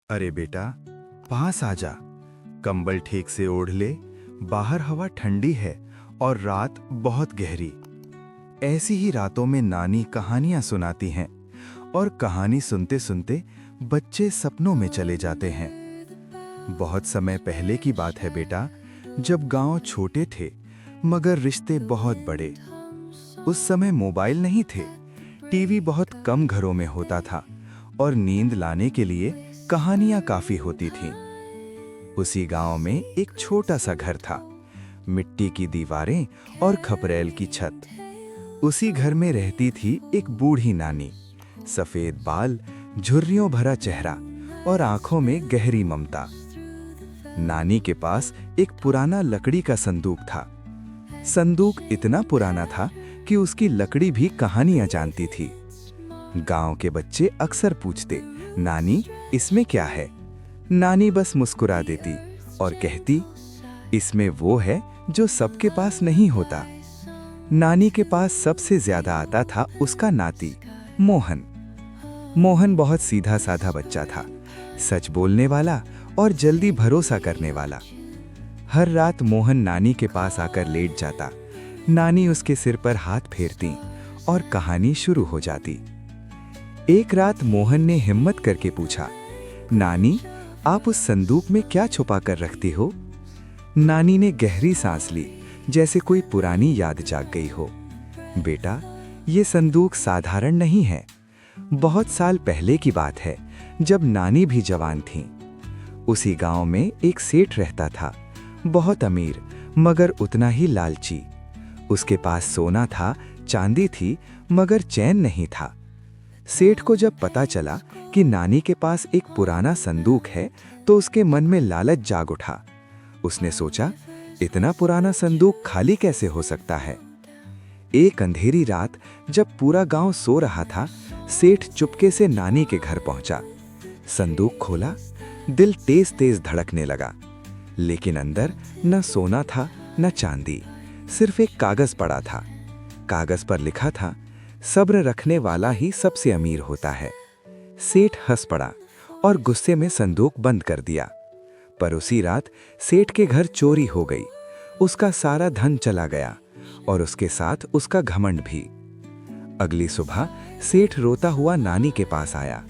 अरे बेटा, पास आ जा। कंबल ठीक से ओढ़ ले। बाहर हवा ठंडी है और रात बहुत गहरी। ऐसी ही रातों में नानी कहानियां सुनाती हैं और कहानी सुनते सुनते बच्चे सपनों में चले जाते हैं। बहुत समय पहले की बात है बेटा, जब गांव छोटे थे मगर रिश्ते बहुत बड़े। उस समय मोबाइल नहीं थे, टीवी बहुत कम घरों में होता था और नींद लाने के लिए कहानियां काफी होती थीं। उसी गांव में एक छोटा सा घर था, मिट्टी की दीवारें और खपरेल की छत। उसी घर में रहती थी एक बूढ़ी नानी, सफेद बाल, झुर्रियों भरा चेहरा और आंखों में गहरी ममता। नानी के पास एक पुराना लकड़ी का संदूक था। संदूक इतना पुराना था कि उसकी लकड़ी भी कहानियां जानती थी। गांव के बच्चे अक्सर पूछते, नानी इसमें क्या है? नानी बस मुस्कुरा देती और कहती, इसमें वो है जो सबके पास नहीं होता। नानी के पास सबसे ज्यादा आता था उसका नाती मोहन। मोहन बहुत सीधा साधा बच्चा था, सच बोलने वाला और जल्दी भरोसा करने वाला। हर रात मोहन नानी के पास आकर लेट जाता। नानी उसके सिर पर हाथ फेरती और कहानी शुरू हो जाती। एक रात मोहन ने हिम्मत करके पूछा, नानी आप उस संदूक में क्या छुपा कर रखती हो? नानी ने गहरी सांस ली, जैसे कोई पुरानी याद जाग गई हो। बेटा, ये संदूक साधारण नहीं है। बहुत साल पहले की बात है, जब नानी भी जवान थीं। उसी गांव में एक सेठ रहता था, बहुत अमीर मगर उतना ही लालची। उसके पास सोना था, चांदी थी, मगर चैन नहीं था। सेठ को जब पता चला कि नानी के पास एक पुराना संदूक है तो उसके मन में लालच जाग उठा। उसने सोचा, इतना पुराना संदूक खाली कैसे हो सकता है? एक अंधेरी रात जब पूरा गांव सो रहा था, सेठ चुपके से नानी के घर पहुंचा। संदूक खोला, दिल तेज तेज धड़कने लगा। लेकिन अंदर न सोना था न चांदी, सिर्फ एक कागज पड़ा था। कागज पर लिखा था, सब्र रखने वाला ही सबसे अमीर होता है। सेठ हंस पड़ा और गुस्से में संदूक बंद कर दिया। पर उसी रात सेठ के घर चोरी हो गई। उसका सारा धन चला गया और उसके साथ उसका घमंड भी। अगली सुबह सेठ रोता हुआ नानी के पास आया।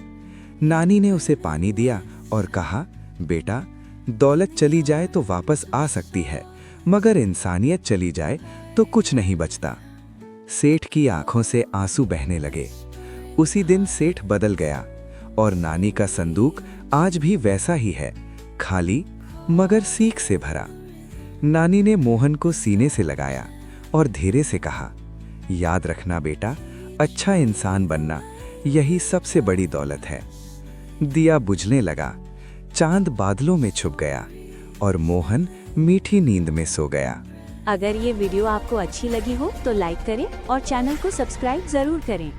नानी ने उसे पानी दिया और कहा, बेटा, दौलत चली जाए तो वापस आ सकती है, मगर इंसानियत चली जाए तो कुछ नहीं बचता। सेठ की आंखों से आंसू बहने लगे। उसी दिन सेठ बदल गया और नानी का संदूक आज भी वैसा ही है, खाली मगर सीख से भरा। नानी ने मोहन को सीने से लगाया और धीरे से कहा, याद रखना बेटा, अच्छा इंसान बनना यही सबसे बड़ी दौलत है। दिया बुझने लगा, चांद बादलों में छुप गया और मोहन मीठी नींद में सो गया। अगर ये वीडियो आपको अच्छी लगी हो तो लाइक करें और चैनल को सब्सक्राइब जरूर करें।